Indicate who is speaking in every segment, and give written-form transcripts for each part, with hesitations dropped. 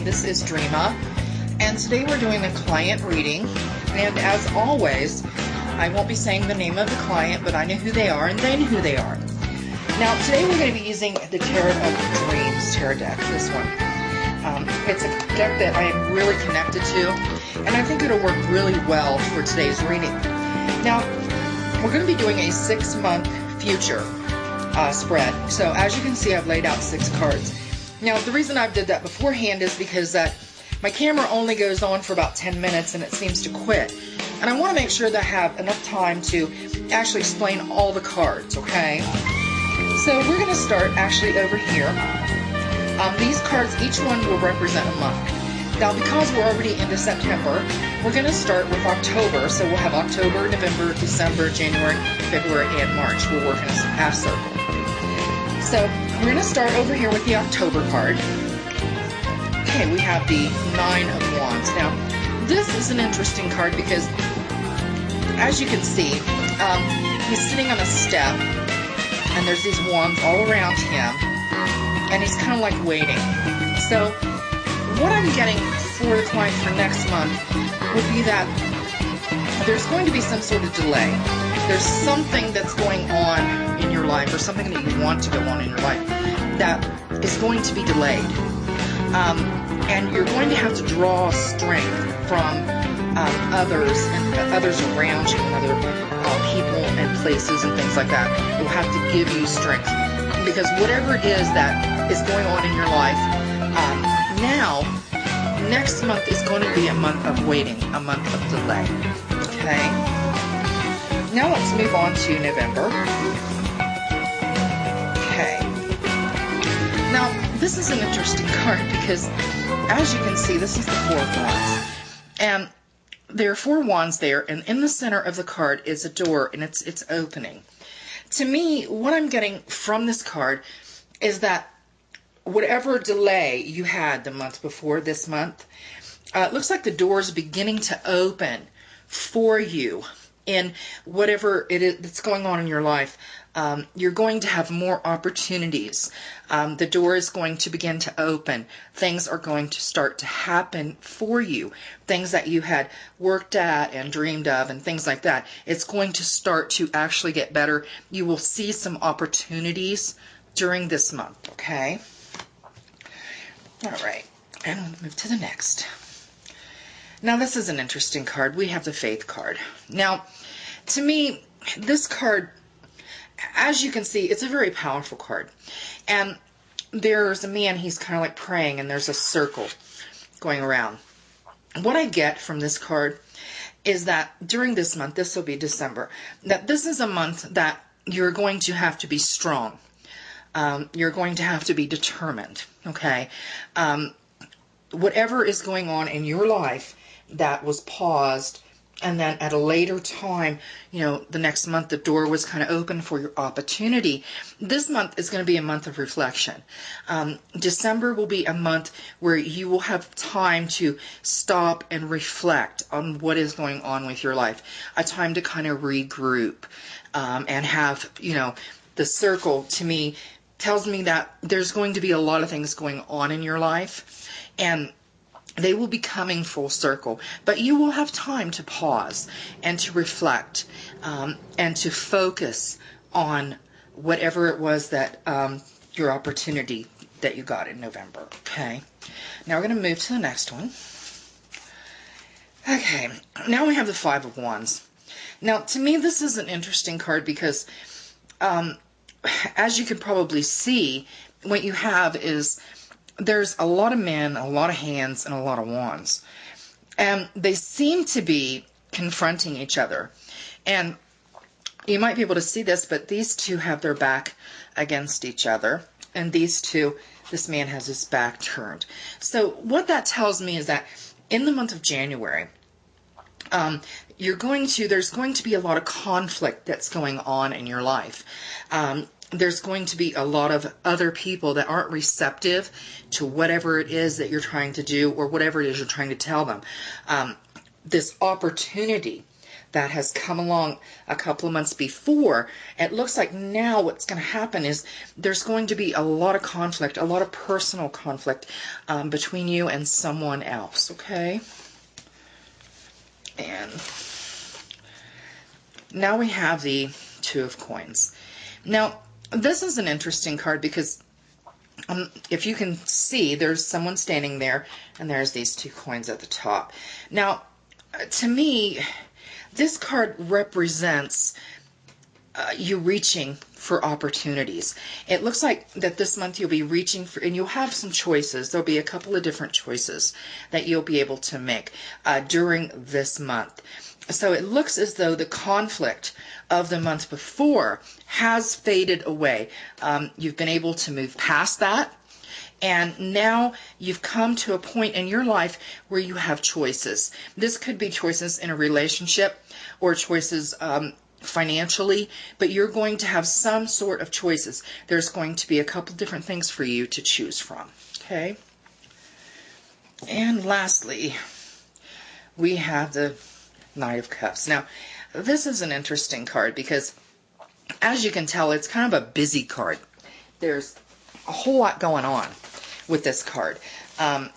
Speaker 1: this is Dreama, and today we're doing a client reading, and as always, I won't be saying the name of the client, but I know who they are, and they know who they are. Now, today we're going to be using the Tarot of Dreams Tarot deck, this one. It's a deck that I am really connected to, and I think it'll work really well for today's reading. Now, we're going to be doing a 6-month future spread. So as you can see, I've laid out 6 cards. Now, the reason I did that beforehand is because my camera only goes on for about 10 minutes and it seems to quit. And I want to make sure that I have enough time to actually explain all the cards, okay? So we're going to start actually over here. These cards, each one will represent a month. Now, because we're already into September, we're going to start with October. So we'll have October, November, December, January, February, and March. We'll work in a half circle. So we're going to start over here with the October card. Okay, we have the 9 of Wands. Now, this is an interesting card because, as you can see, he's sitting on a step, and there's these wands all around him, and he's kind of like waiting. So what I'm getting for the client for next month would be that there's going to be some sort of delay. There's something that's going on in your life, or something that you want to go on in your life, that is going to be delayed. And you're going to have to draw strength from others and others around you, and other people and places and things like that. Will have to give you strength, because whatever it is that is going on in your life, now, next month is going to be a month of waiting, a month of delay. Okay? Now let's move on to November. Okay. Now, this is an interesting card because, as you can see, this is the 4 of Wands. And there are 4 wands there, and in the center of the card is a door, and it's opening. To me, what I'm getting from this card is that whatever delay you had the month before this month, it looks like the door is beginning to open for you in whatever it is that's going on in your life. You're going to have more opportunities. The door is going to begin to open. Things are going to start to happen for you. Things that you had worked at and dreamed of and things like that. It's going to start to actually get better. You will see some opportunities during this month, okay? All right, and we'll move to the next. Now, this is an interesting card. We have the Faith card. Now, to me, this card, as you can see, it's a very powerful card. And there's a man, he's kind of like praying, and there's a circle going around. What I get from this card is that during this month, this will be December, that this is a month that you're going to have to be strong. You're going to have to be determined, okay? Whatever is going on in your life that was paused, and then at a later time, you know, the next month the door was kind of open for your opportunity. This month is going to be a month of reflection. December will be a month where you will have time to stop and reflect on what is going on with your life. A time to kind of regroup and have, you know, the circle, to me, tells me that there's going to be a lot of things going on in your life, and they will be coming full circle, but you will have time to pause and to reflect and to focus on whatever it was that your opportunity that you got in November. Okay, now we're going to move to the next one. Okay, now we have the 5 of Wands. Now, to me, this is an interesting card because as you can probably see, what you have is there's a lot of men, a lot of hands, and a lot of wands. And they seem to be confronting each other. And you might be able to see this, but these two have their back against each other. And these two, this man has his back turned. So what that tells me is that in the month of January, there's going to be a lot of conflict that's going on in your life. There's going to be a lot of other people that aren't receptive to whatever it is that you're trying to do, or whatever it is you're trying to tell them. This opportunity that has come along a couple of months before. It looks like now what's going to happen is there's going to be a lot of conflict, a lot of personal conflict between you and someone else, okay? And now we have the Two of Coins. Now, this is an interesting card because if you can see, there's someone standing there, and there's these 2 coins at the top. Now, to me, this card represents you reaching for opportunities. It looks like that this month you'll be reaching for, and you'll have some choices. There'll be a couple of different choices that you'll be able to make during this month. So it looks as though the conflict of the month before has faded away. You've been able to move past that. And now you've come to a point in your life where you have choices. This could be choices in a relationship or choices financially, but you're going to have some sort of choices. There's going to be a couple different things for you to choose from. Okay? And lastly, we have the Knight of Cups. Now, this is an interesting card because, as you can tell, it's kind of a busy card. There's a whole lot going on with this card. I'm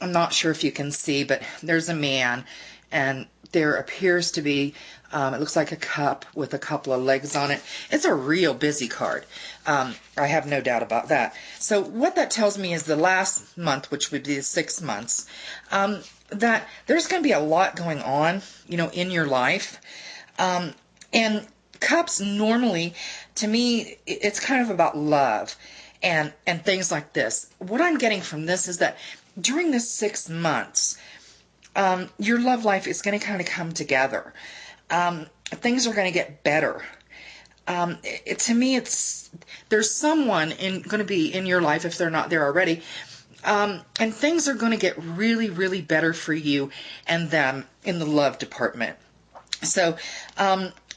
Speaker 1: not sure if you can see, but there's a man, and there appears to be, it looks like a cup with a couple of legs on it. It's a real busy card. I have no doubt about that. So what that tells me is the last month, which would be the 6 months, that there's going to be a lot going on, in your life. And cups normally, to me, it's kind of about love and things like this. What I'm getting from this is that during this 6 months, your love life is going to kind of come together. Things are going to get better. To me, there's someone going to be in your life, if they're not there already, and things are going to get really, really better for you and them in the love department. So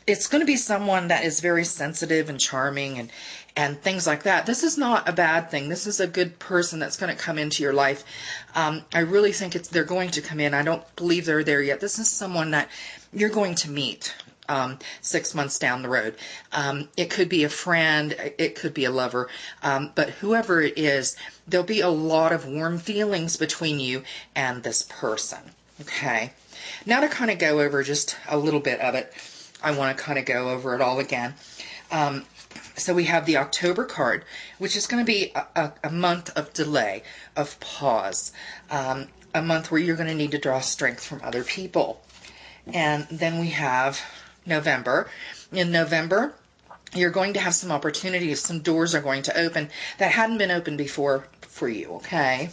Speaker 1: it's going to be someone that is very sensitive and charming and things like that. This is not a bad thing. This is a good person that's going to come into your life. I really think they're going to come in. I don't believe they're there yet. This is someone that you're going to meet 6 months down the road. It could be a friend. It could be a lover. But whoever it is, there'll be a lot of warm feelings between you and this person. Okay. Now to kind of go over just a little bit of it, I want to kind of go over it all again. So we have the October card, which is going to be a month of delay, of pause, a month where you're going to need to draw strength from other people. And then we have November. In November, you're going to have some opportunities, some doors are going to open that hadn't been opened before for you, okay?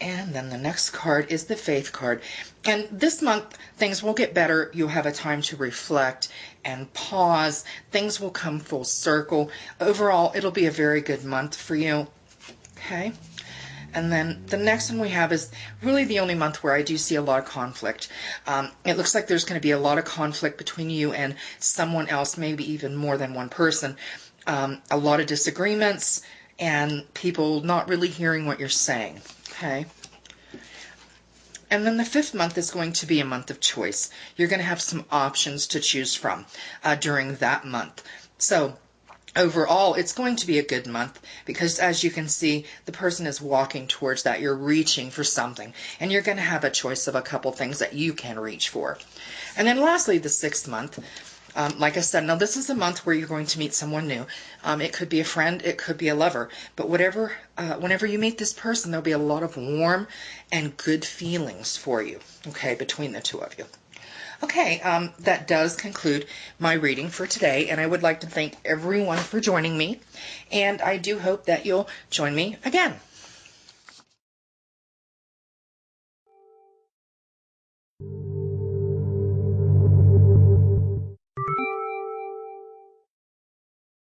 Speaker 1: And then the next card is the Faith card. And this month, things will get better. You'll have a time to reflect and pause. Things will come full circle. Overall, it'll be a very good month for you. Okay? And then the next one we have is really the only month where I do see a lot of conflict. It looks like there's going to be a lot of conflict between you and someone else, maybe even more than one person. A lot of disagreements and people not really hearing what you're saying. Okay. And then the 5th month is going to be a month of choice. You're going to have some options to choose from during that month. So overall, it's going to be a good month because, as you can see, the person is walking towards that. You're reaching for something, and you're going to have a choice of a couple things that you can reach for. And then lastly, the 6th month. Like I said, now this is a month where you're going to meet someone new. It could be a friend, it could be a lover, but whenever you meet this person, there'll be a lot of warm and good feelings for you, okay, between the two of you. Okay, that does conclude my reading for today, and I would like to thank everyone for joining me, and I do hope that you'll join me again.